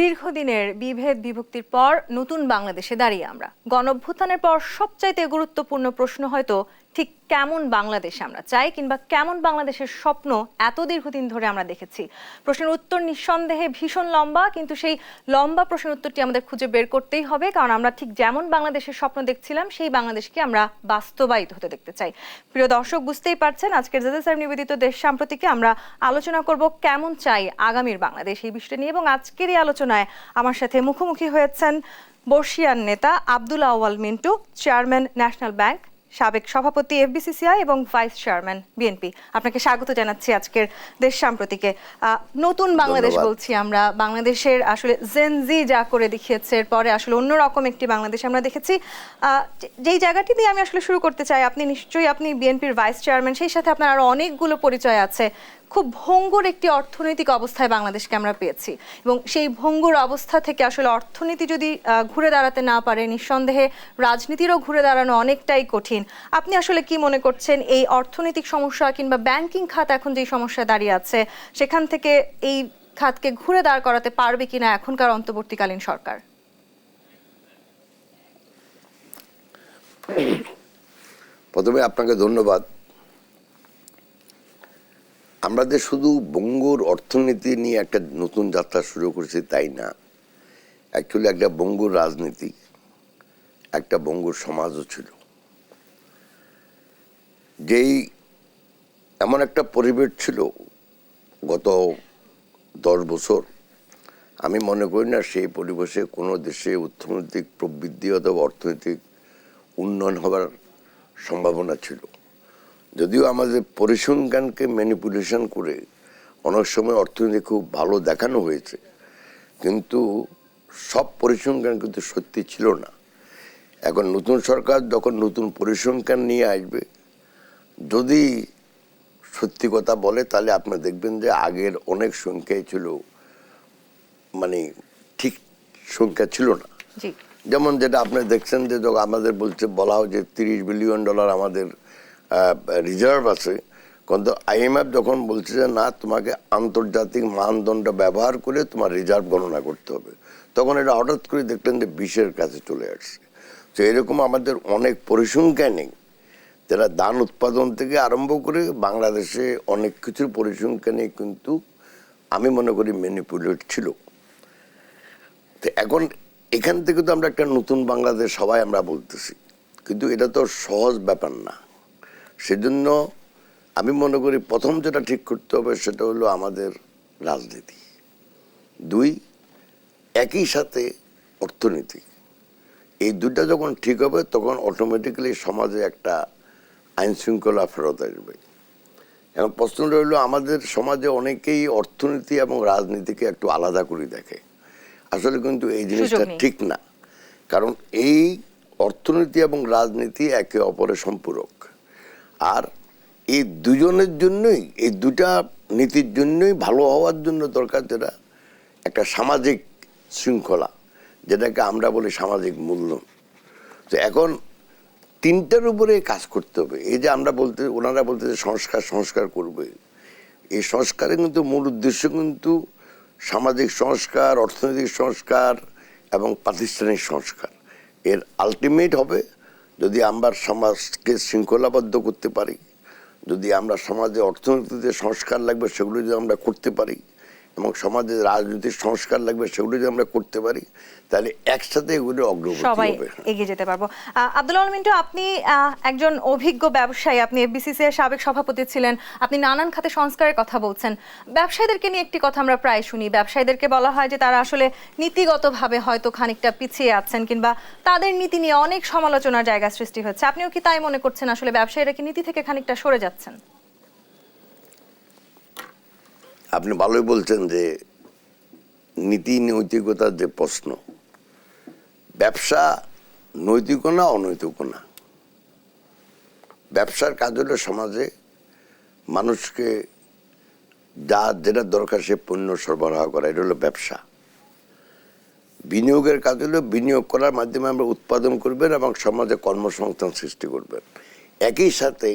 দীর্ঘদিনের বিভেদ বিভক্তির পর নতুন বাংলাদেশে দাঁড়িয়ে আমরা। গণঅভ্যুত্থানের পর সবচাইতে গুরুত্বপূর্ণ প্রশ্ন হয়তো ঠিক কেমন বাংলাদেশ আমরা চাই, কিংবা কেমন বাংলাদেশের স্বপ্ন এত দীর্ঘদিন ধরে আমরা দেখেছি। প্রশ্নের উত্তর নিঃসন্দেহে ভীষণ লম্বা, কিন্তু সেই লম্বা প্রশ্নের উত্তরটি আমাদের খুঁজে বের করতেই হবে, কারণ আমরা ঠিক যেমন বাংলাদেশের স্বপ্ন দেখছিলাম সেই বাংলাদেশকে আমরা বাস্তবায়িত হতে দেখতে চাই। প্রিয় দর্শক, বুঝতেই পারছেন আজকের জেজে স্যার নিবেদিত দেশ সাম্প্রতিকে আমরা আলোচনা করব কেমন চাই আগামীর বাংলাদেশ এই বিষয়টা নিয়ে। এবং আজকের এই আলোচনায় আমার সাথে মুখোমুখি হয়েছেন বর্ষিয়ান নেতা Abdul Awal Mintu, chairman national bank, সাবেক সভাপতি এফবিসিসিআই এবং ভাইস চেয়ারম্যান বিএনপি। আপনাকে স্বাগত জানাচ্ছি আজকের দেশ সাম্প্রতিকে। নতুন বাংলাদেশ বলছি আমরা, বাংলাদেশের আসলে জেনজি যা করে দেখিয়েছে এরপরে আসলে অন্যরকম একটি বাংলাদেশ আমরা দেখেছি। যেই জায়গাটি দিয়ে আমি আসলে শুরু করতে চাই, আপনি বিএনপির ভাইস চেয়ারম্যান, সেই সাথে আপনার আরো অনেকগুলো পরিচয় আছে। খুব ভঙ্গুর একটি অর্থনৈতিক অবস্থায় বাংলাদেশকে আমরা পেয়েছি, এবং সেই ভঙ্গুর অবস্থা থেকে আসলে অর্থনীতি যদি ঘুরে দাঁড়াতে না পারে, নিঃসন্দেহে রাজনীতিরও ঘুরে দাঁড়ানো অনেকটাই কঠিন। আপনি আসলে কি মনে করছেন এই অর্থনৈতিক সমস্যা কিংবা ব্যাংকিং খাত এখন যে সমস্যায় দাঁড়িয়ে আছে, সেখান থেকে এই খাতকে ঘুরে দাঁড় করাতে পারবে কিনা এখনকার অন্তর্বর্তীকালীন সরকার? প্রথমে আপনাকে ধন্যবাদ। আমরা যে শুধু বঙ্গুর অর্থনীতি নিয়ে একটা নতুন যাত্রা শুরু করেছি তাই না, অ্যাকচুয়ালি একটা বঙ্গুর রাজনীতি, একটা বঙ্গুর সমাজও ছিল। যেই এমন একটা পরিবেশ ছিল গত 10 বছর, আমি মনে করি না সেই পরিবেশে কোনো দেশে অর্থনৈতিক প্রবৃদ্ধি অথবা অর্থনৈতিক উন্নয়ন হবার সম্ভাবনা ছিল। যদিও আমাদের পরিসংখ্যানকে ম্যানিপুলেশন করে অনেক সময় অর্থনীতি খুব ভালো দেখানো হয়েছে, কিন্তু সব পরিসংখ্যান কিন্তু সত্যি ছিল না। এখন নতুন সরকার যখন নতুন পরিসংখ্যান নিয়ে আসবে, যদি সত্যি কথা বলে, তাহলে আপনি দেখবেন যে আগের অনেক সংখ্যাই ছিল, মানে ঠিক সংখ্যা ছিল না। যেমন যেটা আপনি দেখছেন যে আমাদের বলা হয় যে $30 বিলিয়ন আমাদের রিজার্ভ আছে, কিন্তু IMF যখন বলছে যে না, তোমাকে আন্তর্জাতিক মানদণ্ড ব্যবহার করে তোমার রিজার্ভ গণনা করতে হবে, তখন এটা হঠাৎ করে দেখলেন যে 20-এর কাছে চলে আসছে। তো এরকম আমাদের অনেক পরিসংখ্যান নেই, যারা ধান উৎপাদন থেকে আরম্ভ করে বাংলাদেশে অনেক কিছুর পরিসংখ্যানে কিন্তু আমি মনে করি ম্যানিপুলেট ছিল। তো এখন এখান থেকে তো আমরা একটা নতুন বাংলাদেশ সবাই আমরা বলতেছি, কিন্তু এটা তো সহজ ব্যাপার না। সেজন্য আমি মনে করি প্রথম যেটা ঠিক করতে হবে সেটা হলো আমাদের রাজনীতি, 2 একই সাথে অর্থনীতি। এই দুটা যখন ঠিক হবে তখন অটোমেটিক্যালি সমাজে একটা আইন শৃঙ্খলা ফেরত আসবে। এখন প্রশ্নটা হলো, আমাদের সমাজে অনেকেই অর্থনীতি এবং রাজনীতিকে একটু আলাদা করে দেখে। আসলে কিন্তু এই জিনিসটা ঠিক না, কারণ এই অর্থনীতি এবং রাজনীতি একে অপরের সম্পূরক। আর এই দুজনের জন্যই, এই দুটা নীতির জন্যই ভালো হওয়ার জন্য দরকার যেটা একটা সামাজিক শৃঙ্খলা, যেটাকে আমরা বলি সামাজিক মূল্য। তো এখন 3টার উপরে কাজ করতে হবে। এই যে ওনারা বলতে যে সংস্কার করবে, এই সংস্কারে কিন্তু মূল উদ্দেশ্য কিন্তু সামাজিক সংস্কার, অর্থনৈতিক সংস্কার এবং প্রাতিষ্ঠানিক সংস্কার। এর আলটিমেট হবে যদি আমরা সমাজকে শৃঙ্খলাবদ্ধ করতে পারি, যদি আমরা সমাজে অর্থনীতিতে সংস্কার লাগবে সেগুলো যদি আমরা করতে পারি, এবং সমাজে রাজনৈতিক সংস্কার লাগবে সেগুলো যদি আমরা করতে পারি, তাহলে একসাথে এগুলো অগ্রগতি হবে, এগিয়ে যেতে পারবো। আব্দুল আউয়াল মিন্টু, আপনি একজন অভিজ্ঞ ব্যবসায়ী, আপনি এফবিসিসি এর সাবেক সভাপতি ছিলেন, আপনি নানান খাতে সংস্কারের কথা বলছেন। ব্যবসায়ীদেরকে নিয়ে একটি কথা আমরা প্রায় শুনি, ব্যবসায়ীদেরকে বলা হয় যে তারা আসলে নীতিগতভাবে হয়তো খানিকটা পিছিয়ে আছেন, কিংবা তাদের নীতি নিয়ে অনেক সমালোচনার জায়গা সৃষ্টি হচ্ছে। আপনিও কি তাই মনে করছেন, আসলে ব্যবসায়ীরা কি নীতি থেকে খানিকটা সরে যাচ্ছেন? আপনি ভালোই বলছেন যে নীতি নৈতিকতার যে প্রশ্ন, ব্যবসা নৈতিক না অনৈতিক না। ব্যবসার কাজ হলো সমাজে মানুষকে যেটা দরকার সে পণ্য সরবরাহ করা, এটা হলো ব্যবসা। বিনিয়োগের কাজ হলো বিনিয়োগ করার মাধ্যমে আমরা উৎপাদন করবেন এবং সমাজে কর্মসংস্থান সৃষ্টি করবেন। একই সাথে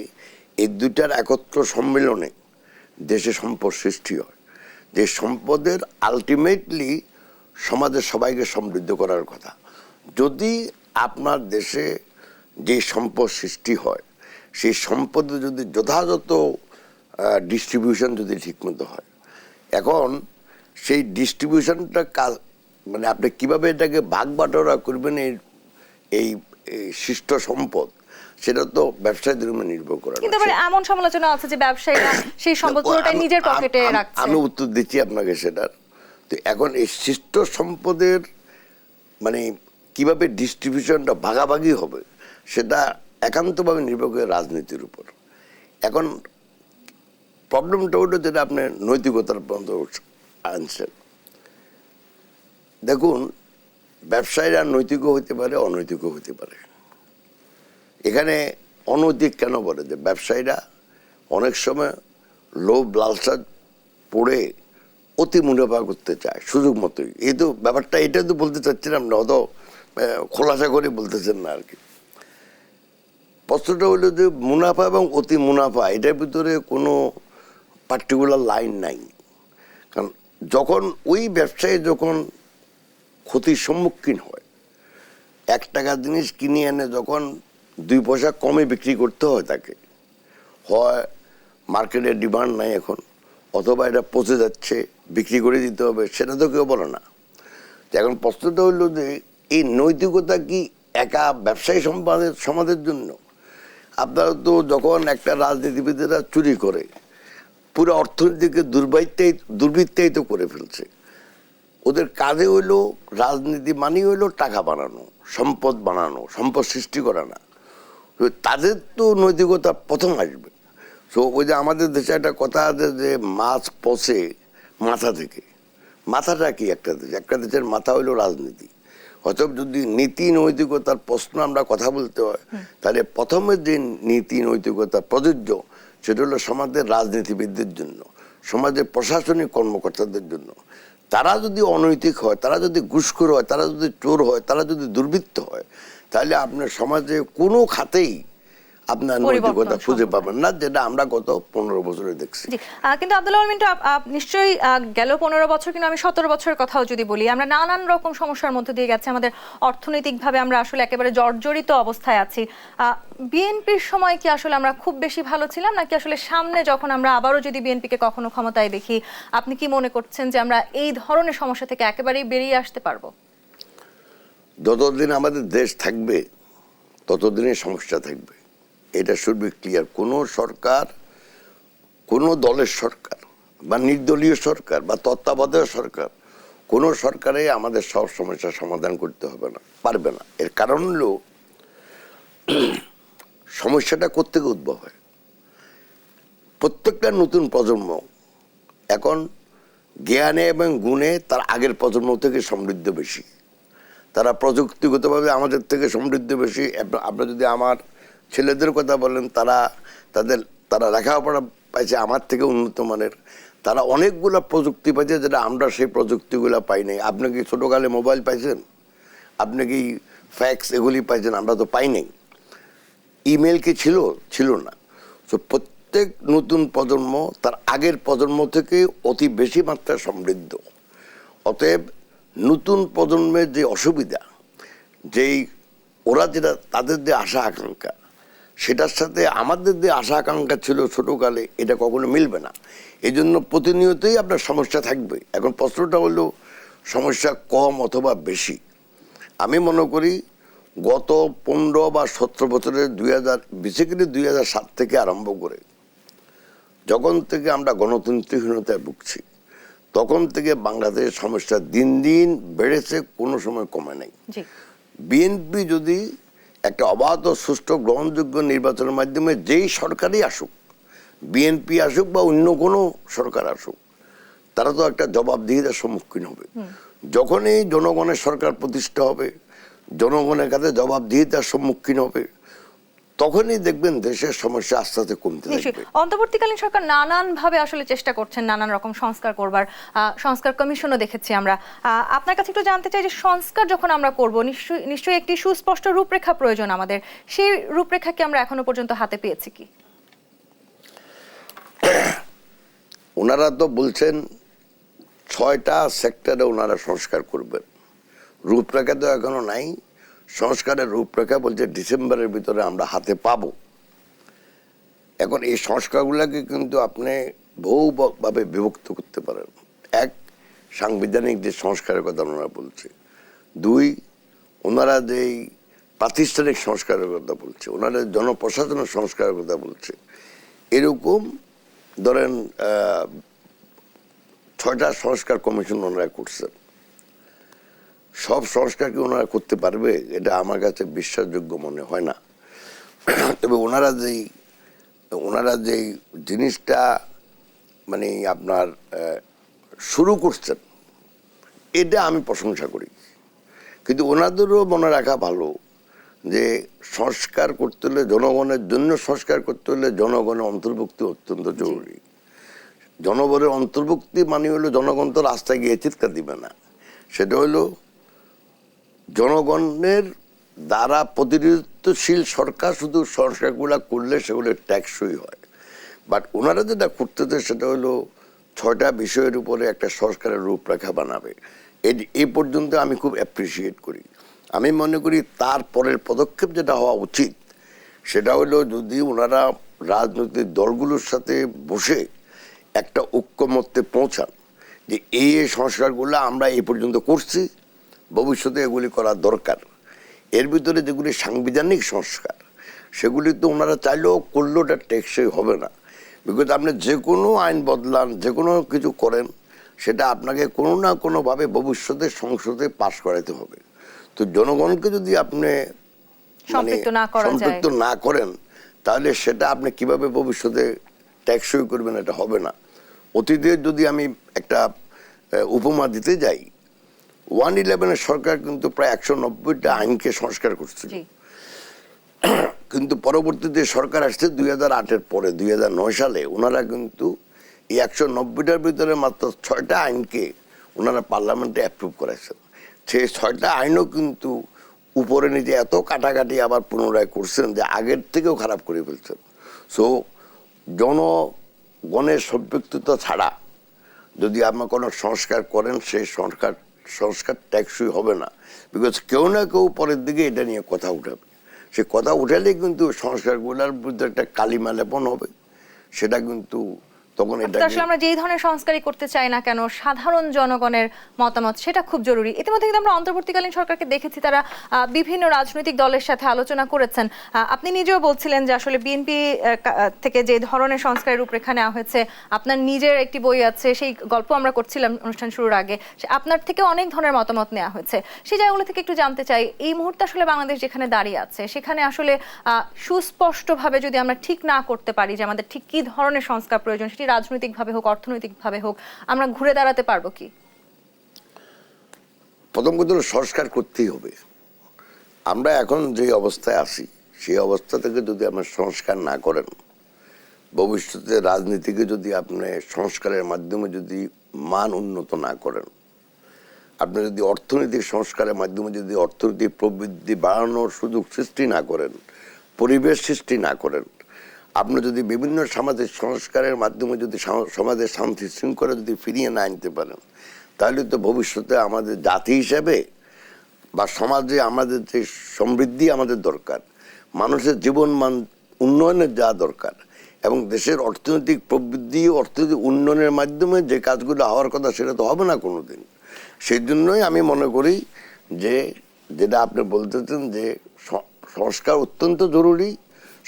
এই দুটার একত্র সম্মেলনে দেশে সম্পদ সৃষ্টি হয়, যে সম্পদের আলটিমেটলি সমাজের সবাইকে সমৃদ্ধ করার কথা। যদি আপনার দেশে যে সম্পদ সৃষ্টি হয় সেই সম্পদে যদি যথাযথ ডিস্ট্রিবিউশন যদি ঠিকমতো হয়, এখন সেই ডিস্ট্রিবিউশনটা মানে আপনি কিভাবে এটাকে ভাগ বাটোয়ারা করবেন এই সৃষ্ট সম্পদ, সেটা তো ব্যবসায়ীদের উপর নির্ভর করে না। কিন্তু আবার এমন সমালোচনা আছে যে ব্যবসায়ীরা সেই সম্পদ পুরোটাই নিজের পকেটে রাখছে। আমি উত্তর দিচ্ছি আপনাকে সেটার। তো এখন এই সৃষ্ট সম্পদের মানে কিভাবে ডিস্ট্রিবিউশনটা ভাগাভাগি হবে সেটা একান্তভাবে নির্ভর করে রাজনীতির উপর। এখন প্রবলেমটা হলো যেটা আপনি নৈতিকতার পর্যন্ত আনছেন। দেখুন, ব্যবসায়ীরা নৈতিকও হতে পারে, অনৈতিকও হতে পারে। এখানে অনৈতিক কেন বলে? যে ব্যবসায়ীরা অনেক সময় লোভ লালসা পড়ে অতি মুনাফা করতে চায় সুযোগ মতোই। এই তো ব্যাপারটা, এটা তো বলতে চাচ্ছিলাম না, অত খোলাসা করে বলতেছেন না আর কি। প্রশ্নটা হলো যে মুনাফা এবং অতি মুনাফা, এটার ভিতরে কোনো পার্টিকুলার লাইন নাই। কারণ যখন ওই ব্যবসায়ী যখন ক্ষতির সম্মুখীন হয়, 1 টাকার জিনিস কিনে এনে যখন 2 পয়সা কমে বিক্রি করতে হয় তাকে, হয় মার্কেটে ডিমান্ড নাই এখন, অথবা এটা পচে যাচ্ছে বিক্রি করে দিতে হবে, সেটা তো কেউ বলে না। এখন প্রশ্নটা হলো যে এই নৈতিকতা কি একা ব্যবসায়ী সমাজের জন্য? আপনারা তো যখন একটা রাজনীতিবিদেরা চুরি করে পুরো অর্থনীতিকে দুর্বৃত্তায়িত করে ফেলছে। ওদের কাজে হইলো রাজনীতি মানে হইলো টাকা বানানো, সম্পদ বানানো, সম্পদ সৃষ্টি করা না। তাদের তো নৈতিকতা প্রথম আসবে। তো ওই যে আমাদের দেশে একটা কথা আছে যে মাছ পচে মাথা থেকে। মাথাটা কি একটা দেশ? একটা দেশের মাথা হইলো রাজনীতি। অতএব যদি নীতি নৈতিকতার প্রশ্ন আমরা কথা বলতে হয়, তাহলে প্রথমে যে নীতি নৈতিকতা প্রযোজ্য সেটা হলো সমাজের রাজনীতিবিদদের জন্য, সমাজের প্রশাসনিক কর্মকর্তাদের জন্য। তারা যদি অনৈতিক হয়, তারা যদি ঘুষখোর হয়, তারা যদি চোর হয়, তারা যদি দুর্বৃত্ত হয়, তাহলে আপনার সমাজে কোনো খাতেই আপনার নৈতিকতা খুঁজে পাবেন না, যেটা আমরা গত 15 বছরে দেখছি। কিন্তু আব্দুল মিন্টু, নিশ্চয়ই গেল 15 বছর, কিন্তু আমি 17 বছরের কথাও যদি বলি, আমরা নানান রকম সমস্যার মধ্যে দিয়ে গেছে। আমাদের অর্থনৈতিকভাবে আমরা আসলে একেবারে জর্জরিত অবস্থায় আছি। বিএনপির সময় কি আসলে আমরা খুব বেশি ভালো ছিলাম, নাকি আসলে সামনে যখন আমরা আবারও যদি বিএনপিকে কখনো ক্ষমতায় দেখি, আপনি কি মনে করছেন যে আমরা এই ধরনের সমস্যা থেকে একেবারেই বেরিয়ে আসতে পারবো? যতদিন আমাদের দেশ থাকবে ততদিনই সমস্যা থাকবে, এটা শুড বি ক্লিয়ার। কোনো সরকার, কোনো দলের সরকার বা নির্দলীয় সরকার বা তত্ত্বাবধায়ক সরকার, কোনো সরকারে আমাদের সব সমস্যার সমাধান করতে হবে না, পারবে না। এর কারণ হলো সমস্যাটা কোত্থেকে উদ্ভব হয়? প্রত্যেকটা নতুন প্রজন্ম এখন জ্ঞানে এবং গুণে তার আগের প্রজন্ম থেকে সমৃদ্ধ বেশি। তারা প্রযুক্তিগতভাবে আমাদের থেকে সমৃদ্ধ বেশি। আপনারা যদি আমার ছেলেদের কথা বলেন, তারা লেখাপড়া পাইছে আমার থেকে উন্নত মানের। তারা অনেকগুলো প্রযুক্তি পাইছে যেটা আমরা সেই প্রযুক্তিগুলো পাই নাই। আপনি কি ছোটোকালে মোবাইল পাইছেন? আপনি কি ফ্যাক্স এগুলি পাইছেন? আমরা তো পাই নাই। ইমেল কি ছিল না। তো প্রত্যেক নতুন প্রজন্ম তার আগের প্রজন্ম থেকে অতি বেশি মাত্রায় সমৃদ্ধ। অতএব নতুন প্রজন্মের যে অসুবিধা, যেই ওরা যেটা তাদের যে আশা আকাঙ্ক্ষা, সেটার সাথে আমাদের যে আশা আকাঙ্ক্ষা ছিল ছোটোকালে, এটা কখনো মিলবে না। এই জন্য প্রতিনিয়তই আপনার সমস্যা থাকবে। এখন প্রশ্নটা হলো সমস্যা কম অথবা বেশি। আমি মনে করি গত 15 বা 17 বছরের 2007 থেকে আরম্ভ করে যখন থেকে আমরা গণতন্ত্রহীনতায় ভুগছি, তখন থেকে বাংলাদেশের সমস্যা দিন দিন বেড়েছে, কোনো সময় কমে নাই। বিএনপি যদি একটা অবাধ সুষ্ঠু গ্রহণযোগ্য নির্বাচনের মাধ্যমে যেই সরকারই আসুক, বিএনপি আসুক বা অন্য কোনো সরকার আসুক, তারা তো একটা জবাবদিহিতার সম্মুখীন হবে। যখনই জনগণের সরকার প্রতিষ্ঠা হবে, জনগণের কাছে জবাবদিহিতার সম্মুখীন হবে, তখনই দেখবেন দেশের সমস্যা আস্তে আস্তে কমতে থাকবে। অন্তর্বর্তীকালীন সরকার নানান ভাবে আসলে চেষ্টা করছেন নানান রকম সংস্কার করবার। সংস্কার কমিশনও দেখেছি আমরা। আপনার কাছে একটু জানতে চাই যে সংস্কার যখন আমরা করব, নিশ্চয়ই একটি সুস্পষ্ট রূপরেখা প্রয়োজন আমাদের। সেই রূপরেখা কি আমরা এখনো পর্যন্ত হাতে পেয়েছি কি? ওনারা তো বলছেন 6টা সেক্টরে ওনারা সংস্কার করবেন। রূপরেখা তো এখনো নাই। সংস্কারের রূপরেখা বলছে ডিসেম্বরের ভিতরে আমরা হাতে পাবো। এখন এই সংস্কারগুলোকে কিন্তু আপনি বহুভাবে বিভক্ত করতে পারেন। এক, সাংবিধানিক যে সংস্কারের কথা ওনারা বলছে। 2, ওনারা যেই প্রাতিষ্ঠানিক সংস্কারের কথা বলছে, ওনারা জনপ্রশাসনের সংস্কারের কথা বলছে। এরকম ধরেন 6টা সংস্কার কমিশন ওনারা করছেন। সব সংস্কার কি ওনারা করতে পারবে? এটা আমার কাছে বিশ্বাসযোগ্য মনে হয় না। তবে ওনারা যেই জিনিসটা মানে আপনার শুরু করছেন, এটা আমি প্রশংসা করি। কিন্তু ওনাদেরও মনে রাখা ভালো যে সংস্কার করতে হলে, জনগণের জন্য সংস্কার করতে হলে জনগণের অন্তর্ভুক্তি অত্যন্ত জরুরি। জনগণের অন্তর্ভুক্তি মানে হলো জনগণ তো রাস্তায় গিয়ে চিৎকার দিবে না। সেটা হলো জনগণের দ্বারা প্রতিনিধিত্বশীল সরকার শুধু সংস্কারগুলো করলে সেগুলো ট্যাক্সই হয়। বাট ওনারা যেটা করতেছে সেটা হলো 6টা বিষয়ের উপরে একটা সংস্কারের রূপরেখা বানাবে। এই পর্যন্ত আমি খুব অ্যাপ্রিসিয়েট করি। আমি মনে করি তারপরের পদক্ষেপ যেটা হওয়া উচিত সেটা হলো যদি ওনারা রাজনৈতিক দলগুলোর সাথে বসে একটা ঐক্যমত্যে পৌঁছান যে এই সংস্কারগুলো আমরা এই পর্যন্ত করছি, ভবিষ্যতে এগুলি করা দরকার। এর ভিতরে যেগুলি সাংবিধানিক সংস্কার সেগুলি তো ওনারা চাইলেও করলেও ওটা টেকসই হবে না। বিকজ আপনি যে কোনো আইন বদলান, যে কোনো কিছু করেন, সেটা আপনাকে কোনো না কোনোভাবে ভবিষ্যতে সংসদে পাশ করাতে হবে। তো জনগণকে যদি আপনি সম্পৃক্ত না করেন তাহলে সেটা আপনি কিভাবে ভবিষ্যতে টেকসই করবেন? এটা হবে না। অতীতে যদি আমি একটা উপমা দিতে যাই, 111 সরকার কিন্তু প্রায় 190টা আইনকে সংস্কার করছিল। কিন্তু পরবর্তীতে সরকার আসছে 2008-এর পরে, 2009 সালে ওনারা কিন্তু এই 190টার ভিতরে মাত্র 6টা আইনকে ওনারা পার্লামেন্টে অ্যাপ্রুভ করেছেন। সেই 6টা আইনও কিন্তু উপরে নিচে এত কাটাকাটি আবার পুনরায় করছেন যে আগের থেকেও খারাপ করে ফেলছেন। সো জনগণের সম্পৃক্ততা ছাড়া যদি আপনার কোনো সংস্কার করেন, সেই সংস্কার ট্যাক্সই হবে না। বিকজ কেউ না কেউ পরের দিকে এটা নিয়ে কথা উঠাবে। সে কথা উঠালে কিন্তু সংস্কারগুলোর মধ্যে একটা কালিমা লেপন হবে। সেটা কিন্তু তখন এটা আসলে আমরা যেই ধরনের সংস্কারই করতে চাই না কেন, সাধারণ জনগণের মতামত সেটা খুব জরুরি। ইতিমধ্যে কিন্তু আমরা অন্তর্বর্তীকালীন সরকারকে দেখেছি তারা বিভিন্ন রাজনৈতিক দলের সাথে আলোচনা করেছেন। আপনি নিজেও বলছিলেন যে আসলে বিএনপি থেকে যে ধরনের সংস্কারের রূপরেখা নেওয়া হয়েছে, আপনার নিজের একটি বই আছে, সেই গল্প আমরা করছিলাম অনুষ্ঠান শুরুর আগে, আপনার থেকে অনেক ধরনের মতামত নেওয়া হয়েছে। সেই জায়গাগুলো থেকে একটু জানতে চাই, এই মুহূর্তে আসলে বাংলাদেশ যেখানে দাঁড়িয়ে আছে সেখানে আসলে সুস্পষ্টভাবে যদি আমরা ঠিক না করতে পারি যে আমাদের ঠিক কি ধরনের সংস্কার প্রয়োজন, সেটি রাজনৈতিকভাবে হোক, অর্থনৈতিকভাবে হোক, আমরা ঘুরে দাঁড়াতে পারবো কি? প্রথম কথা হলো সংস্কার করতেই হবে। আমরা এখন যে অবস্থায় আছি সেই অবস্থা থেকে যদি আমরা সংস্কার না করেন, ভবিষ্যতে রাজনীতিকে যদি আপনি সংস্কারের মাধ্যমে যদি মান উন্নত না করেন, আপনি যদি অর্থনৈতিক সংস্কারের মাধ্যমে যদি অর্থনৈতিক প্রবৃদ্ধি বাড়ানোর সুযোগ সৃষ্টি না করেন, পরিবেশ সৃষ্টি না করেন, আপনি যদি বিভিন্ন সামাজিক সংস্কারের মাধ্যমে যদি সমাজের শান্তি শৃঙ্খলা যদি ফিরিয়ে না আনতে পারেন, তাহলে তো ভবিষ্যতে আমাদের জাতি হিসেবে বা সমাজে আমাদের যে সমৃদ্ধি আমাদের দরকার, মানুষের জীবনমান উন্নয়নের যা দরকার এবং দেশের অর্থনৈতিক প্রবৃদ্ধি, অর্থনৈতিক উন্নয়নের মাধ্যমে যে কাজগুলো হওয়ার কথা সেটা তো হবে না কোনোদিন। সেই জন্যই আমি মনে করি যে যেটা আপনি বলতেছেন যে সংস্কার অত্যন্ত জরুরি,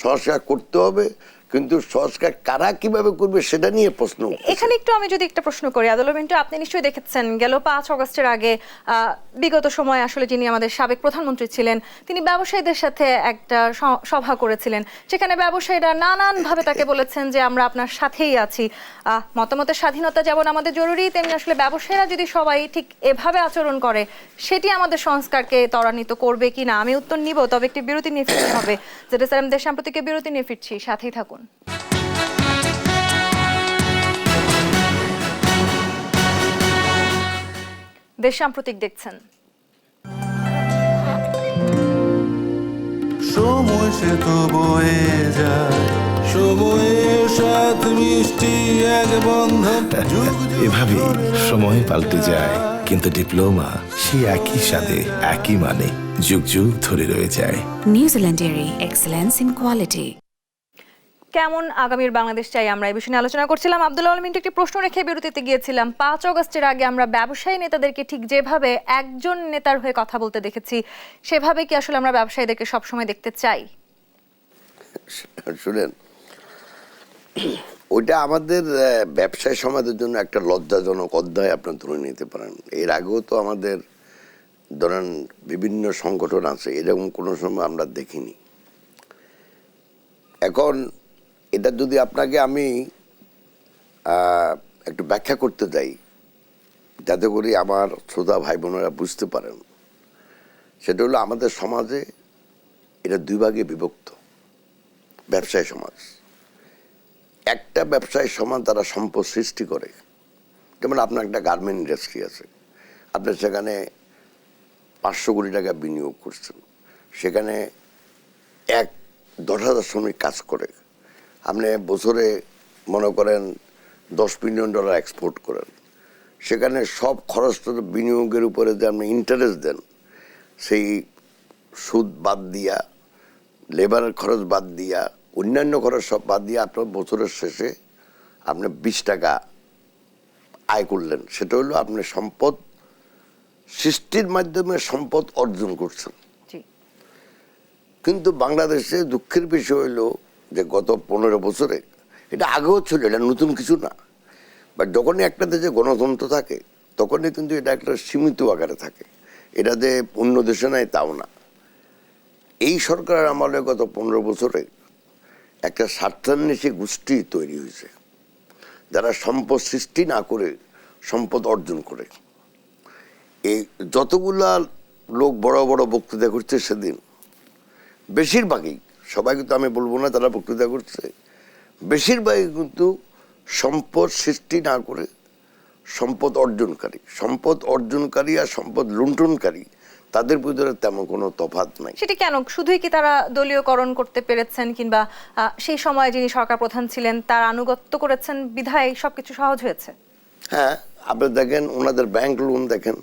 সংস্কার করতে হবে, কিন্তু সংস্কার কারা কিভাবে করবে সেটা নিয়ে প্রশ্ন। এখানে একটু আমি যদি একটা প্রশ্ন করি, আদল মিন্টু, আপনি নিশ্চয়ই দেখেছেন গেল 5 অগস্টের আগে বিগত সময় আসলে যিনি আমাদের সাবেক প্রধানমন্ত্রী ছিলেন তিনি ব্যবসায়ীদের সাথে একটা সভা করেছিলেন। সেখানে ব্যবসায়ীরা নানানভাবে তাকে বলেছেন যে আমরা আপনার সাথেই আছি। মতামতের স্বাধীনতা যেমন আমাদের জরুরি, তেমনি আসলে ব্যবসায়ীরা যদি সবাই ঠিক এভাবে আচরণ করে সেটি আমাদের সংস্কারকে ত্বরান্বিত করবে কিনা। আমি উত্তর নিব, তবে একটি বিরতি নিয়ে ফিরতে হবে। যেটা স্যার, দেশ সাম্প্রতিক বিরতি নিয়ে ফিরছি, সাথেই থাকুন। দেশ সাম্প্রতিক দেখছেন। সময় সে তো বয়ে যায়, সময়ের সাথে অগাধ মিষ্টি এক বন্ধন এভাবেই সময় পাল্টে যায়, কিন্তু ডিপ্লোমা সেই একই স্বাদে একই মানে যুগ যুগ ধরে রয়ে যায়। New Zealand dairy, excellence in quality. কেমন আগামীর বাংলাদেশ চাই, আমরা এই বিষয়ে নিয়ে আলোচনা করছিলাম। আব্দুল আলম মিন্টু একটি প্রশ্ন রেখে বিরতিতে গিয়েছিলাম। 5 অগস্টের আগে আমরা ব্যবসায়ী নেতাদেরকে ঠিক যেভাবে একজন নেতার হয়ে কথা বলতে দেখেছি, সেভাবে কি আসলে আমরা ব্যবসায়ীদেরকে সবসময় দেখতে চাই? শুনেন, ওইটা আমাদের ব্যবসায় সমাজের জন্য একটা লজ্জাজনক অধ্যায় আপনার ধরে নিতে পারেন। এর আগেও তো আমাদের ধরেন বিভিন্ন সংগঠন আছে, এরকম কোনো সময় আমরা দেখিনি। এখন এটা যদি আপনাকে আমি একটু ব্যাখ্যা করতে যাই, যাতে করে আমার শ্রোতা ভাই বোনেরা বুঝতে পারেন, সেটা হলো আমাদের সমাজে এটা 2 ভাগে বিভক্ত। ব্যবসায়ী সমাজ, একটা ব্যবসায়ী সমাজ তারা সম্পদ সৃষ্টি করে। যেমন আপনার একটা গার্মেন্ট ইন্ডাস্ট্রি আছে, আপনি সেখানে 500 কোটি টাকা বিনিয়োগ করছেন, সেখানে 10,000 শ্রমিক কাজ করে, আপনি বছরে মনে করেন $10 মিলিয়ন এক্সপোর্ট করেন, সেখানে সব খরচটা বিনিয়োগের উপরে যে আপনি ইন্টারেস্ট দেন, সেই সুদ বাদ দিয়া, লেবারের খরচ বাদ দিয়া, অন্যান্য খরচ সব বাদ দিয়ে আপনার বছরের শেষে আপনি 20 টাকা আয় করলেন। সেটা হলো আপনি সম্পদ সৃষ্টির মাধ্যমে সম্পদ অর্জন করছেন। কিন্তু বাংলাদেশে দুঃখের বিষয় হলো যে গত 15 বছরে, এটা আগেও ছিল, এটা নতুন কিছু না, বাট যখনই একটা দেশে গণতন্ত্র থাকে তখনই কিন্তু এটা একটা সীমিত আকারে থাকে। এটা যে অন্য দেশে নাই তাও না। এই সরকারের আমলে গত 15 বছরে একটা স্বার্থান্বেষী গোষ্ঠী তৈরি হয়েছে, যারা সম্পদ সৃষ্টি না করে সম্পদ অর্জন করে। এই যতগুলা লোক বড় বড় বক্তৃতা করছে সেদিন, বেশিরভাগই, সবাই কিন্তু আমি বলবো না তারা বক্তৃতা করছে, বেশিরভাগই কিন্তু সম্পদ সৃষ্টি না করে সম্পদ অর্জনকারী আর সম্পদ লুণ্ঠনকারী, তাদের ভিতরে তেমন কোনো তফাৎ নাই। সেটা কেন? শুধুই কি তারা দলীয়করণ করতে পেরেছেন, কিংবা সেই সময় যিনি সরকার প্রধান ছিলেন তার আনুগত্য করেছেন বিধায় সবকিছু সহজ হয়েছে? হ্যাঁ, আপনি দেখেন ওনাদের ব্যাংক লোন দেখেন,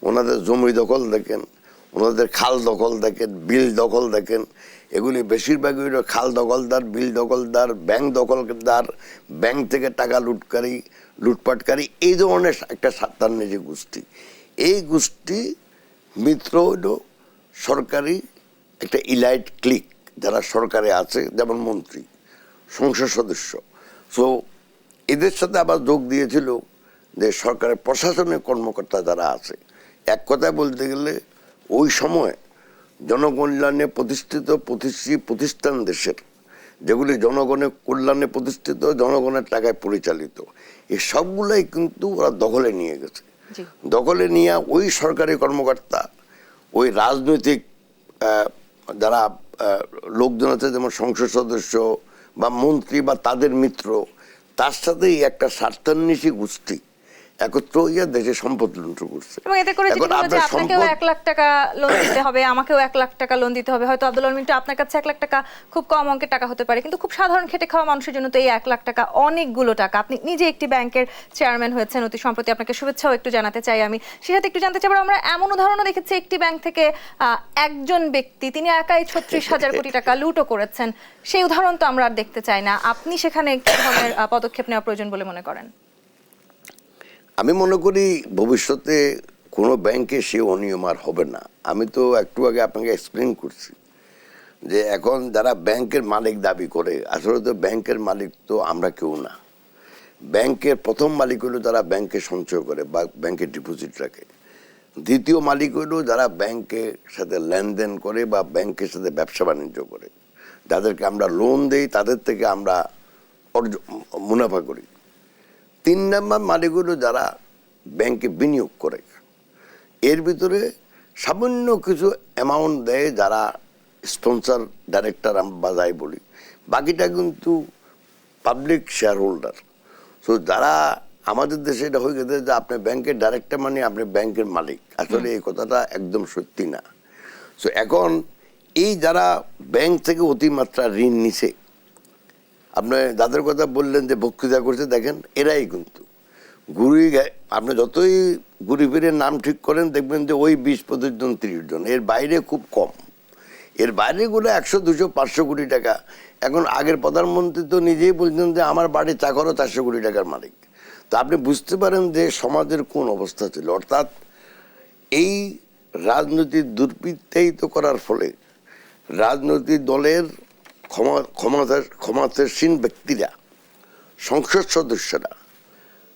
ওনাদের জমি দখল দেখেন, ওনাদের খাল দখল দেখেন, বিল দখল দেখেন, এগুলি বেশিরভাগই হলো খাল দখলদার, বিল দখলদার, ব্যাংক দখলদার, ব্যাংক থেকে টাকা লুটপাটকারী, এই ধরনের একটা স্বার্থান্বেষী গোষ্ঠী। এই গোষ্ঠী মিত্র হইল সরকারি একটা ইলাইট ক্লিক, যারা সরকারে আছে, যেমন মন্ত্রী, সংসদ সদস্য। সো এদের সাথে আবার যোগ দিয়েছিল যে সরকারের প্রশাসনিক কর্মকর্তা যারা আছে। এক কথায় বলতে গেলে ওই সময় জনকল্যাণে প্রতিষ্ঠিত প্রতিষ্ঠান দেশের, যেগুলি জনগণের কল্যাণে প্রতিষ্ঠিত, জনগণের টাকায় পরিচালিত, এই সবগুলাই কিন্তু ওরা দখলে নিয়ে গেছে। দখলে নিয়ে ওই সরকারি কর্মকর্তা, ওই রাজনৈতিক যারা লোকজন আছে, যেমন সংসদ সদস্য বা মন্ত্রী বা তাদের মিত্র, তার সাথেই একটা স্বার্থান্বেষী গোষ্ঠী একত্র হইয়া দেশে সম্পদ লুণ্ঠন করছে। এবং এতে করে যেটা হলো যে আপনাকেও 1 লাখ টাকা লোন দিতে হবে, আমাকেও 1 লাখ টাকা লোন দিতে হবে। হয়তো আব্দুল আলম মিন্টু, আপনার কাছে 1 লাখ টাকা খুব কম অঙ্কের টাকা হতে পারে, কিন্তু খুব সাধারণ খেটে খাওয়া মানুষের জন্য তো এই 1 লাখ টাকা অনেকগুলো টাকা। আপনি নিজে একটি ব্যাংকের চেয়ারম্যান হয়েছেন অতি সম্প্রতি, আপনাকে শুভেচ্ছাও একটু জানাতে চাই আমি। সেটাতে একটু জানতে চাই, আমরা এমন উদাহরণও দেখেছি একটি ব্যাংক থেকে একজন ব্যক্তি, তিনি একাই 36,000 কোটি টাকা লুটও করেছেন। সেই উদাহরণ তো আমরা আর দেখতে চাই না। আপনি সেখানে কি ধরনের পদক্ষেপ নেওয়া প্রয়োজন বলে মনে করেন? আমি মনে করি ভবিষ্যতে কোনো ব্যাংকে সে অনিয়ম আর হবে না। আমি তো একটু আগে আপনাকে এক্সপ্লেন করছি যে এখন যারা ব্যাংকের মালিক দাবি করে, আসলে তো ব্যাংকের মালিক তো আমরা কেউ না। ব্যাংকের প্রথম মালিক হলো যারা ব্যাংকে সঞ্চয় করে বা ব্যাংকে ডিপোজিট রাখে। দ্বিতীয় মালিক হলো যারা ব্যাংকের সাথে লেনদেন করে বা ব্যাংকের সাথে ব্যবসা বাণিজ্য করে, যাদেরকে আমরা লোন দেই, তাদের থেকে আমরা মুনাফা করি। 3 নম্বর মালিক হলো যারা ব্যাংকে বিনিয়োগ করে। এর ভিতরে সামান্য কিছু অ্যামাউন্ট দেয় যারা স্পন্সর, ডাইরেক্টর বা যাই বলি, বাকিটা কিন্তু পাবলিক শেয়ার হোল্ডার। সো যারা আমাদের দেশে এটা হয়ে গেছে যে আপনি ব্যাংকের ডাইরেক্টর মানে আপনি ব্যাংকের মালিক, আসলে এই কথাটা একদম সত্যি না। সো এখন এই যারা ব্যাংক থেকে অতিমাত্রা ঋণ নিছে, আপনি যাদের কথা বললেন যে বক্তৃতা করছে, দেখেন এরাই কিন্তু আপনি যতই ঘুরে ফিরে নাম ঠিক করেন দেখবেন যে ওই 20-25 জন 30 জন, এর বাইরে খুব কম। এর বাইরে গুলো 100, 200, 500 কোটি টাকা। এখন আগের প্রধানমন্ত্রী তো নিজেই বলছেন যে আমার বাড়ির চাকরও 400 কোটি টাকার মালিক। তো আপনি বুঝতে পারেন যে সমাজের কোন অবস্থা ছিল। অর্থাৎ এই রাজনৈতিক দুর্বৃত্তায়িত করার ফলে রাজনৈতিক দলের ক্ষমতাসীন ব্যক্তিরা, সংসদ সদস্যরা,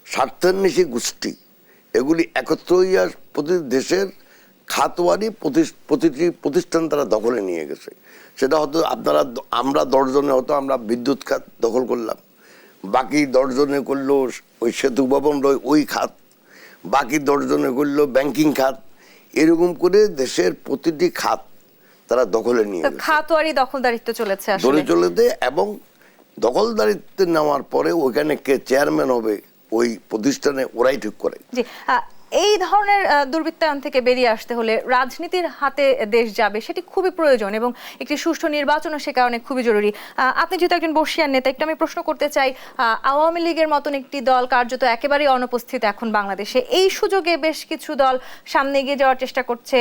স্বার্থান্বেষী গোষ্ঠী, এগুলি একত্র হইয়া প্রতি দেশের খাতওয়ারি প্রতিটি প্রতিষ্ঠান তারা দখলে নিয়ে গেছে। সেটা হয়তো আমরা 10 জনে হয়তো আমরা বিদ্যুৎ খাত দখল করলাম, বাকি 10 জনে করলো ওই সেতু ভবন ওই খাত, বাকি 10 জনে করলো ব্যাংকিং খাত। এরকম করে দেশের প্রতিটি খাত তারা দখলে নিয়ে গেছে। খাতওয়ারি দখলদারিত্ব চলেছে আসলে। দলে চলেতে, এবং দখলদারিত্ব নেওয়ার পরে ওইখানে কে চেয়ারম্যান হবে ওই প্রতিষ্ঠানে ওরাই ঠিক করে। জি, এই ধরনের দুর্বৃত্তায়ন থেকে বেরিয়ে আসতে হলে রাজনীতির হাতে দেশ যাবে, সেটি খুবই প্রয়োজন, এবং একটি সুষ্ঠু নির্বাচনও সে কারণে খুবই জরুরি। আপনি যেহেতু একজন বর্ষিয়ান নেতা, একটু আমি প্রশ্ন করতে চাই, আওয়ামী লীগের মতন একটি দল কার্যত একেবারেই অনুপস্থিত এখন বাংলাদেশে, এই সুযোগে বেশ কিছু দল সামনে এগিয়ে যাওয়ার চেষ্টা করছে।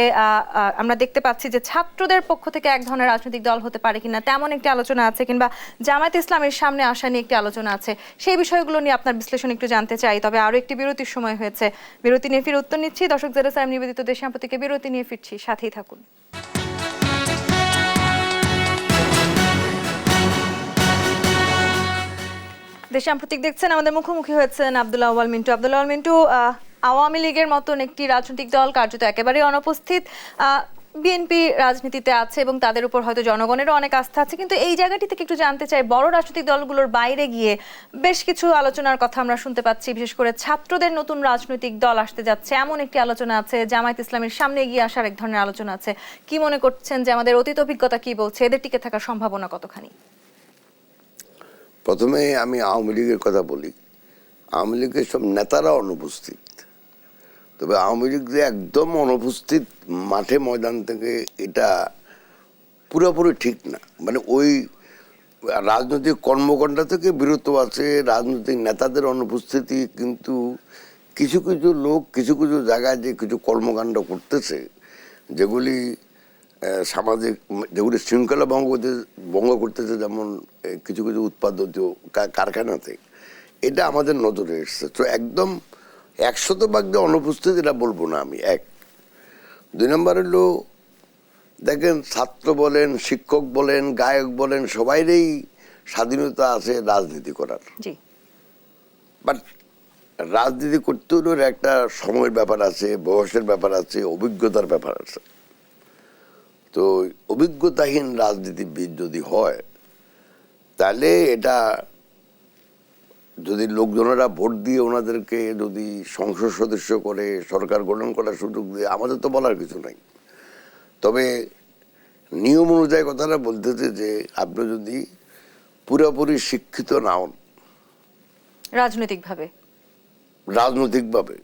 আমরা দেখতে পাচ্ছি যে ছাত্রদের পক্ষ থেকে এক ধরনের রাজনৈতিক দল হতে পারে কিনা তেমন একটি আলোচনা আছে, কিংবা জামায়াতে ইসলামের সামনে আসা নিয়ে একটি আলোচনা আছে। সেই বিষয়গুলো নিয়ে আপনার বিশ্লেষণ একটু জানতে চাই। তবে আরো একটি বিরতির সময় হয়েছে, বিরতি নিয়ে ফিরে উত্তর নিচ্ছি। দর্শক, জেরুসালেম নিবেদিত দেশ সাম্প্রতিকে বিরতি নিয়ে ফিরছি, সাথেই থাকুন। দেশ সাম্প্রতিক দেখছেন, আমাদের মুখোমুখি হয়েছেন আব্দুল আউয়াল মিন্টু। আব্দুল আউয়াল মিন্টু, আওয়ামী লীগের মতন একটি রাজনৈতিক দল কার্যত একেবারেই অনুপস্থিত, বিএনপি রাজনীতিতে আছে এবং তাদের উপর হয়তো জনগণেরও অনেক আস্থা আছে, কিন্তু এই জায়গাটি থেকে একটু জানতে চাই, বড় রাজনৈতিক দলগুলোর বাইরে গিয়ে বেশ কিছু আলোচনার কথা আমরা শুনতে পাচ্ছি। বিশেষ করে ছাত্রদের নতুন রাজনৈতিক দল আসতে যাচ্ছে এমন একটি আলোচনা আছে, জামায়াত ইসলামের সামনে এগিয়ে আসার এক ধরনের আলোচনা আছে। কি মনে করছেন যে আমাদের অতীত অভিজ্ঞতা কি বলছে, এদের টিকে থাকার সম্ভাবনা কতখানি? প্রথমে আমি আওয়ামী লীগের কথা বলি। আওয়ামী লীগের সব নেতারা অনুপস্থিত, তবে আওয়ামী লীগ যে একদম অনুপস্থিত মাঠে ময়দান থেকে, এটা পুরোপুরি ঠিক না। মানে ওই রাজনৈতিক কর্মকাণ্ড থেকে বিরত আছে, রাজনৈতিক নেতাদের অনুপস্থিতি। কিন্তু কিছু কিছু লোক কিছু কিছু জায়গায় যে কিছু কর্মকাণ্ড করতেছে, যেগুলি সামাজিক, যেগুলি শৃঙ্খলা ভঙ্গ করতেছে, যেমন কিছু কিছু উৎপাদিত কারখানাতে, এটা আমাদের নজরে এসছে। তো একদম 100% যে অনুপস্থিত এটা বলবো না আমি। 1, 2 নম্বর হলো, দেখেন ছাত্র বলেন, শিক্ষক বলেন, গায়ক বলেন, সবাইরই স্বাধীনতা আছে রাজনীতি করার। বাট রাজনীতি করতে হলে একটা সময়ের ব্যাপার আছে, বয়সের ব্যাপার আছে, অভিজ্ঞতার ব্যাপার আছে। তো অভিজ্ঞতাহীন রাজনীতিবিদ যদি হয়, তাহলে এটা যদি লোকজনেরা ভোট দিয়ে ওনাদেরকে যদি সংসদ সদস্য করে সরকার গঠন করার সুযোগ দিয়ে, আমাদের তো বলার কিছু নাই। তবে নিয়ম অনুযায়ী কথাটা বলতেছে যে আপনি যদি পুরোপুরি শিক্ষিত না হন রাজনৈতিকভাবে,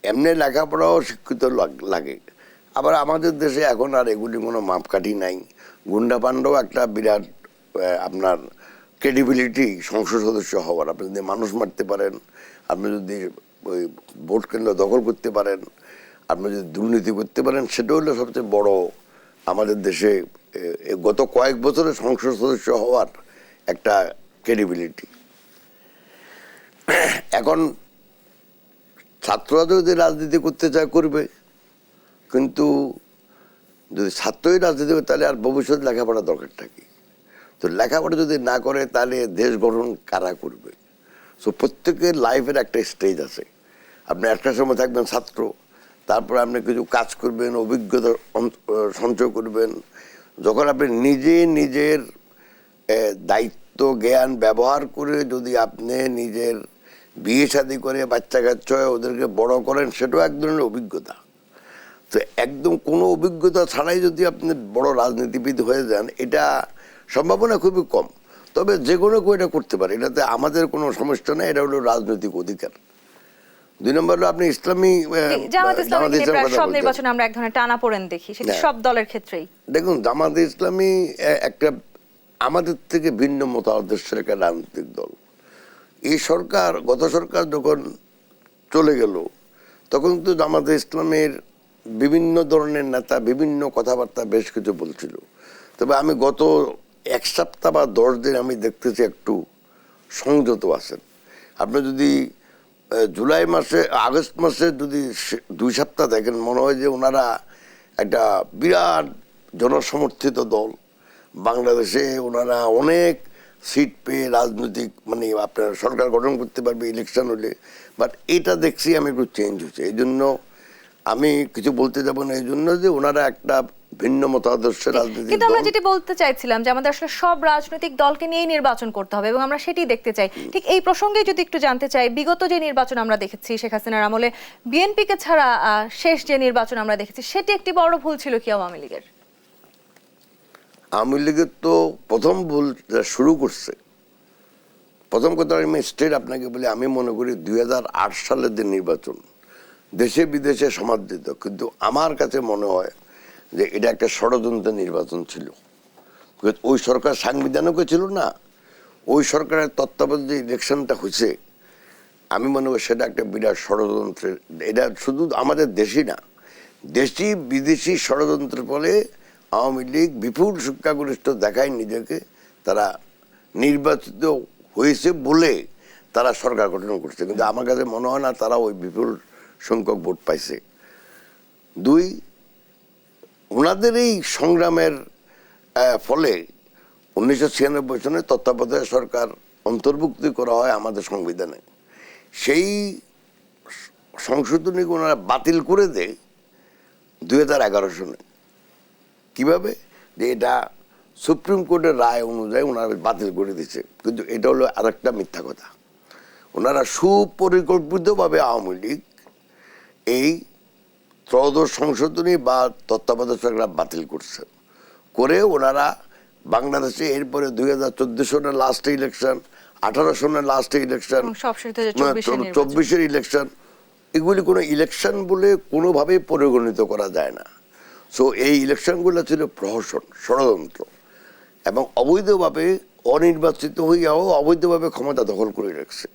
এমনি লেখাপড়াও শিক্ষিত লাগে। আবার আমাদের দেশে এখন আর এগুলি কোনো মাপকাঠি নাই। গুন্ডা পান্ডাও একটা বিরাট আপনার ক্রেডিবিলিটি সংসদ সদস্য হওয়ার। আপনি যদি মানুষ মারতে পারেন, আপনি যদি ওই ভোট কেন্দ্র দখল করতে পারেন, আপনি যদি দুর্নীতি করতে পারেন, সেটা হলো সবচেয়ে বড় আমাদের দেশে গত কয়েক বছরে সংসদ সদস্য হওয়ার একটা ক্রেডিবিলিটি। এখন ছাত্ররা যদি রাজনীতি করতে চায় করবে, কিন্তু যদি ছাত্রই রাজনীতি করে তাহলে আর ভবিষ্যৎ লেখাপড়া দরকারটা কি? তো লেখাপড়া যদি না করে তাহলে দেশ গঠন কারা করবে? সো প্রত্যেকের লাইফের একটা স্টেজ আছে। আপনি একটা সময় থাকবেন ছাত্র, তারপরে আপনি কিছু কাজ করবেন, অভিজ্ঞতা সঞ্চয় করবেন। যখন আপনি নিজের দায়িত্ব জ্ঞান ব্যবহার করে যদি আপনি নিজের বিয়ে শাদী করে বাচ্চা কাচ্চা ওদেরকে বড় করেন, সেটাও এক ধরনের অভিজ্ঞতা। তো একদম কোনো অভিজ্ঞতা ছাড়াই যদি আপনি বড় রাজনীতিবিদ হয়ে যান, এটা সম্ভাবনা খুবই কম। তবে যে কোনো কেউ এটা করতে পারে, এটাতে আমাদের কোনো সমস্যা নেই, এটা হলো রাজনৈতিক অধিকার। 2 নম্বর হলো আপনি ইসলামী সব নির্বাচনে আমরা এক ধরনের টানাপোড়েন দেখি, সেটা সব দলের ক্ষেত্রেই। দেখুন, জামায়াতে ইসলামী একটা আমাদের থেকে ভিন্ন মতাদর্শের একটা রাজনৈতিক দল। এই সরকার, গত সরকার যখন চলে গেল তখন তো জামাতে ইসলামের বিভিন্ন ধরনের নেতা বিভিন্ন কথাবার্তা বেশ কিছু বলছিল। তবে আমি গত এক সপ্তাহ বা 10 দিন আমি দেখতেছি একটু সংযত আছেন। আপনি যদি জুলাই মাসে, আগস্ট মাসে যদি 2 সপ্তাহ দেখেন, মনে হয় যে ওনারা একটা বিরাট জনসমর্থিত দল। বাংলাদেশে ওনারা অনেক সিট পেয়ে রাজনৈতিক মানে আপনার সরকার গঠন করতে পারবে ইলেকশন হলে। বাট এটা দেখছি আমি একটু চেঞ্জ হচ্ছে। এই জন্য আমি কিছু বলতে যাব না, এই জন্য যে ওনারা একটা ভিন্ন মতাদর্শের রাজনীতি। কিন্তু আমরা যেটি বলতে চাইছিলাম যে আমাদের আসলে সব রাজনৈতিক দলকে নিয়েই নির্বাচন করতে হবে এবং আমরা সেটাই দেখতে চাই। ঠিক এই প্রসঙ্গে যদি একটু জানতে চাই, বিগত যে নির্বাচন আমরা দেখেছি শেখ হাসিনার আমলে বিএনপিকে ছাড়া শেষ যে নির্বাচন আমরা দেখেছি, সেটি একটি বড় ভুল ছিল কি আওয়ামী লীগের? আওয়ামী লীগের তো প্রথম ভুল শুরু করছে, প্রথম কথা আমি স্টেট আপনাকে বলি, আমি মনে করি 2008 সালের যে নির্বাচন দেশে বিদেশে সমাদৃত, কিন্তু আমার কাছে মনে হয় যে এটা একটা ষড়যন্ত্র নির্বাচন ছিল। ওই সরকার সাংবিধানিকও ছিল না, ওই সরকারের তত্ত্বাবধানে যে ইলেকশনটা হয়েছে আমি মনে করি সেটা একটা বিরাট ষড়যন্ত্রের। এটা শুধু আমাদের দেশই না, দেশি বিদেশি ষড়যন্ত্রের ফলে আওয়ামী লীগ বিপুল সংখ্যাগরিষ্ঠ দেখায় নিজেকে, তারা নির্বাচিত হয়েছে বলে তারা সরকার গঠন করছে, কিন্তু আমার কাছে মনে হয় না তারা ওই বিপুল সংখ্যক ভোট পাইছে। 2, ওনাদের এই সংগ্রামের ফলে 1996 সনে তত্ত্বাবধায়ক সরকার অন্তর্ভুক্তি করা হয় আমাদের সংবিধানে। সেই সংশোধনী ওনারা বাতিল করে দেয় 2011 সনে। কিভাবে? যে এটা সুপ্রিম কোর্টের রায় অনুযায়ী ওনারা বাতিল করে দিচ্ছে, কিন্তু এটা হলো আরেকটা মিথ্যা কথা। ওনারা সুপরিকল্পিতভাবে আওয়ামী লীগ এই ত্রয়োদশ সংশোধনী বা তত্ত্বাবধায়ক সরকার বাতিল করছে, করে ওনারা বাংলাদেশে এরপরে 2014 সনের লাস্টে ইলেকশন, 18 সনের লাস্টে ইলেকশন, 24-এর ইলেকশন, এগুলি কোনো ইলেকশন বলে কোনোভাবেই পরিগণিত করা যায় না। সো এই ইলেকশনগুলো ছিল প্রহসন, ষড়যন্ত্র, এবং অবৈধভাবে অনির্বাচিত হইয়াও অবৈধভাবে ক্ষমতা দখল করে রাখছে।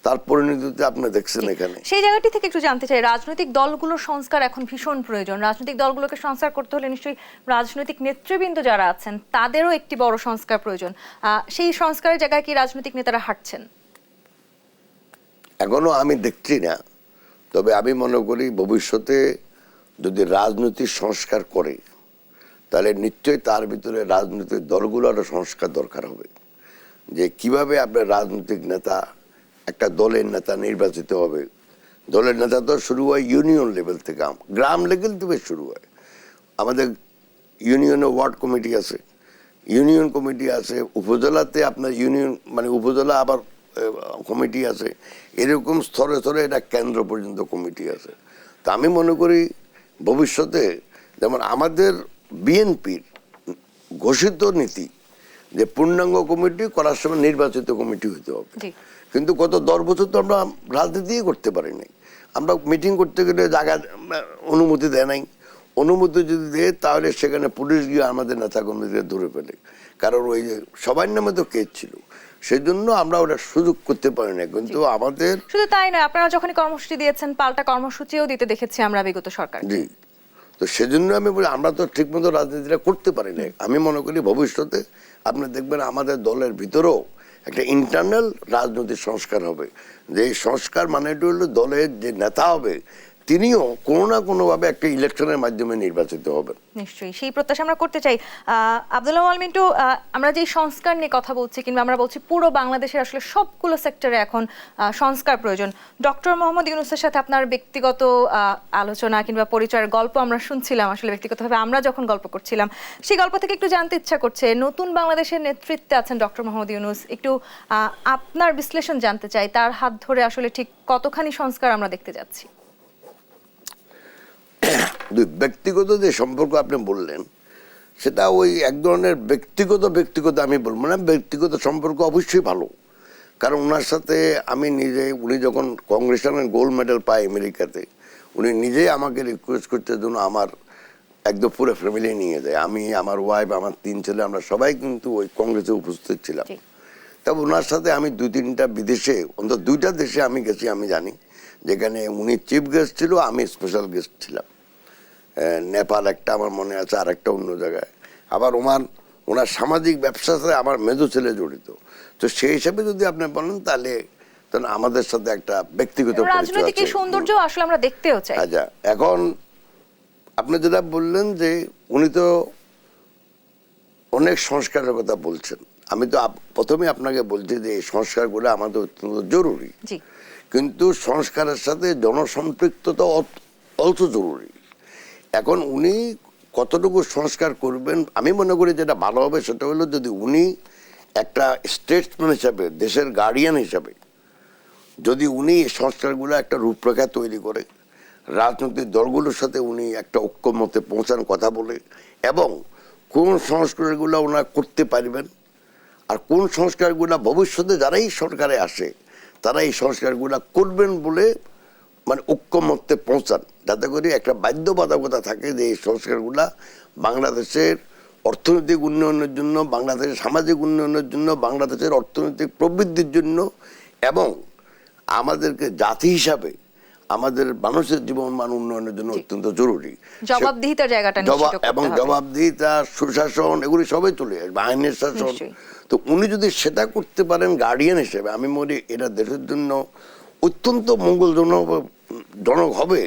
তার পরিণতিতে আপনি দেখছেন এখানে। সেই জায়গাটি থেকে একটু জানতে চাই, রাজনৈতিক দলগুলোর সংস্কার এখন ভীষণ প্রয়োজন। রাজনৈতিক দলগুলোকে সংস্কার করতে হলে নিশ্চয়ই রাজনৈতিক নেতৃবৃন্দ যারা আছেন তাদেরও একটি বড় সংস্কার প্রয়োজন। সেই সংস্কারের জায়গায় কি রাজনৈতিক নেতারা হাঁটছেন? এখনো আমি দেখছি না, তবে আমি মনে করি ভবিষ্যতে যদি রাজনৈতিক সংস্কার করে তাহলে নিশ্চয়ই তার ভিতরে রাজনৈতিক দলগুলোরও সংস্কার দরকার হবে। যে কিভাবে আপনার রাজনৈতিক নেতা, একটা দলের নেতা নির্বাচিত হবে। দলের নেতা তো শুরু হয় ইউনিয়ন লেভেল থেকে, গ্রাম লেভেল থেকে শুরু হয়। আমাদের ইউনিয়নে ওয়ার্ড কমিটি আছে, ইউনিয়ন কমিটি আছে, উপজেলাতে আপনার ইউনিয়ন মানে উপজেলা আবার কমিটি আছে, এরকম স্তরে স্তরে এটা কেন্দ্র পর্যন্ত কমিটি আছে। তা আমি মনে করি ভবিষ্যতে যেমন আমাদের বিএনপির ঘোষিত নীতি যে পূর্ণাঙ্গ কমিটি করার সময় নির্বাচিত কমিটি হতে হবে, কিন্তু গত 10 বছর তো আমরা রাজনীতিই করতে পারি নাই। আমরা মিটিং করতে গেলে জায়গা অনুমতি দেয় নাই, অনুমতি যদি দেয় তাহলে সেখানে পুলিশ গিয়ে আমাদের নেতা কর্মীদের ধরে ফেলে, কারণ ওই যে সবার নামে তো কেস ছিল, সেই জন্য আমরা ওটা সুযোগ করতে পারি না। কিন্তু আমাদের শুধু তাই নয়, আপনারা যখনই কর্মসূচি দিয়েছেন পাল্টা কর্মসূচিও দিতে দেখেছি আমরা বিগত সরকার। জি, তো সেজন্য আমি বলি আমরা তো ঠিক মতো রাজনীতিটা করতে পারি না। আমি মনে করি ভবিষ্যতে আপনি দেখবেন আমাদের দলের ভিতরেও একটা ইন্টারনাল রাজনৈতিক সংস্কার হবে, যে সংস্কার মানে হলো দলের যে নেতা হবে তিনিও কোনো না কোনোভাবে একটা ইলেকশনের মাধ্যমে নির্বাচিত হবেন। নিশ্চয়ই সেই প্রত্যাশা আমরা করতে চাই। আব্দুল্লাহ আল মিন্টু, আমরা যে সংস্কার নিয়ে কথা বলছি কিংবা আমরা বলছি পুরো বাংলাদেশের আসলে সবগুলো সেক্টরে এখন সংস্কার প্রয়োজন। ডক্টর মোহাম্মদ ইউনূসের সাথে আপনার ব্যক্তিগত আলোচনা কিংবা পরিচয়ের গল্প আমরা শুনছিলাম, আসলে ব্যক্তিগতভাবে আমরা যখন গল্প করছিলাম সেই গল্প থেকে একটু জানতে ইচ্ছা করছে, নতুন বাংলাদেশের নেতৃত্বে আছেন ডক্টর মোহাম্মদ ইউনূস, একটু আপনার বিশ্লেষণ জানতে চাই, তার হাত ধরে আসলে ঠিক কতখানি সংস্কার আমরা দেখতে যাচ্ছি? ব্যক্তিগত যে সম্পর্ক আপনি বললেন সেটা ওই এক ধরনের ব্যক্তিগত আমি বলবো না, ব্যক্তিগত সম্পর্ক অবশ্যই ভালো, কারণ ওনার সাথে আমি নিজে, উনি যখন কংগ্রেসম্যান গোল্ড মেডেল পায় আমেরিকাতে, উনি নিজেই আমাকে রিকোয়েস্ট করতে জন্য আমার একদম পুরো ফ্যামিলি নিয়ে যায়। আমি, আমার ওয়াইফ, আমার 3 ছেলে, আমরা সবাই কিন্তু ওই কংগ্রেসে উপস্থিত ছিলাম। জি। তবে ওনার সাথে আমি 2-3টা বিদেশে, অন্তত 2টা দেশে আমি গেছি, আমি জানি, যেখানে উনি চিফ গেস্ট ছিল, আমি স্পেশাল গেস্ট ছিলাম। নেপাল একটা আমার মনে আছে, আর একটা অন্য জায়গায়। আবার ওনার সামাজিক ব্যবসার সাথে আমার মেজো ছেলে জড়িত। তো সেই হিসাবে যদি আপনি বলেন তাহলে আমাদের সাথে একটা ব্যক্তিগত পরিচয় রাজনৈতিক এই আছে। সৌন্দর্য আসলে আমরা দেখতেও চাই। আচ্ছা, এখন আপনি যেটা বললেন যে উনি তো অনেক সংস্কারের কথা বলছেন, আমি তো প্রথমে আপনাকে বলছি যে এই সংস্কারগুলো আমাদের অত্যন্ত জরুরি, জি। কিন্তু সংস্কারের সাথে জনসম্পৃক্ততা অলসো জরুরি। এখন উনি কতটুকু সংস্কার করবেন, আমি মনে করি যেটা ভালো হবে সেটা হলো যদি উনি একটা স্টেটসম্যান হিসাবে, দেশের গার্ডিয়ান হিসাবে, যদি উনি এই সংস্কারগুলো একটা রূপরেখা তৈরি করে, রাজনৈতিক দলগুলোর সাথে উনি একটা ঐক্যমতে পৌঁছান, কথা বলে, এবং কোন সংস্কারগুলো ওনারা করতে পারবেন আর কোন সংস্কারগুলো ভবিষ্যতে যারাই সরকারে আসে তারা এই সংস্কারগুলো করবেন বলে মানে ঐক্যমত্যে পৌঁছান, যাতে করে একটা বাধ্যবাধকতা থাকে যে এই সংস্কারগুলা বাংলাদেশের অর্থনৈতিক উন্নয়নের জন্য, বাংলাদেশের সামাজিক উন্নয়নের জন্য, বাংলাদেশের অর্থনৈতিক প্রবৃদ্ধির জন্য, এবং আমাদেরকে জাতি হিসাবে আমাদের মানুষের জীবন মান উন্নয়নের জন্য অত্যন্ত জরুরি। জবাবদিহিতার জায়গাটা নিশ্চিত করতে এবং হবে। জবাবদিহিতা, সুশাসন, এগুলি সবই চলে আসবে, আইনের শাসন। নিশ্চয়ই। তো উনি যদি সেটা করতে পারেন গার্ডিয়ান হিসেবে, আমি মনে এটা দেশের জন্য অত্যন্ত মঙ্গলজনক হবে,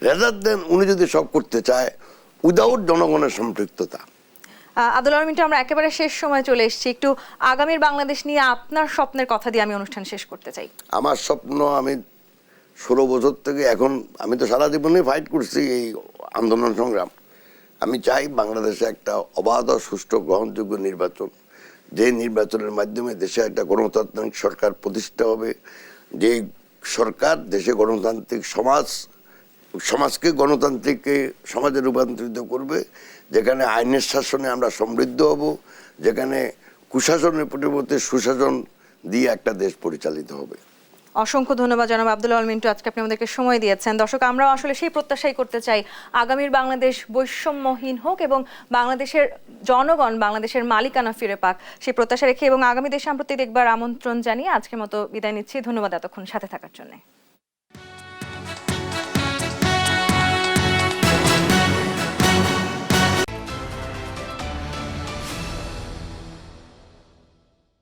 রেজার দেন উনি যদি সব করতে চায় উইদাউট জনগণের সম্পৃক্ততা। আব্দুল আল মিন্টু, আমরা একেবারে শেষ সময় চলে এসেছি, একটু আগামীর বাংলাদেশ নিয়ে আপনার স্বপ্নের কথা দিয়ে আমি অনুষ্ঠান শেষ করতে চাই। আমার স্বপ্ন, আমি 16 বছর থেকে এখন, আমি তো সারা জীবনে ফাইট করছি এই আন্দোলন সংগ্রাম। আমি চাই বাংলাদেশে একটা অবাধ, সুষ্ঠু, গ্রহণযোগ্য নির্বাচন, যে নির্বাচনের মাধ্যমে দেশে একটা গণতান্ত্রিক সরকার প্রতিষ্ঠা হবে, যে সরকার দেশে গণতান্ত্রিক সমাজকে গণতান্ত্রিক সমাজে রূপান্তরিত করবে, যেখানে আইনের শাসনে আমরা সমৃদ্ধ হব, যেখানে কুশাসনের পরিবর্তে সুশাসন দিয়ে একটা দেশ পরিচালিত হবে। অসংখ্য ধন্যবাদ জনাব আব্দুল আল মিন্টু, আজকে আপনি আমাদেরকে সময় দিয়েছেন। দর্শক, আমরাও আসলে সেই প্রত্যাশাই করতে চাই আগামীর বাংলাদেশ বৈষম্যহীন হোক এবং বাংলাদেশের জনগণ বাংলাদেশের মালিকানা ফিরে পাক, সেই প্রত্যাশা রেখে এবং আগামী দেশ সাম্প্রতিক দেখবার আমন্ত্রণ জানিয়ে আজকের মতো বিদায় নিচ্ছি। ধন্যবাদ এতক্ষণ সাথে থাকার জন্য।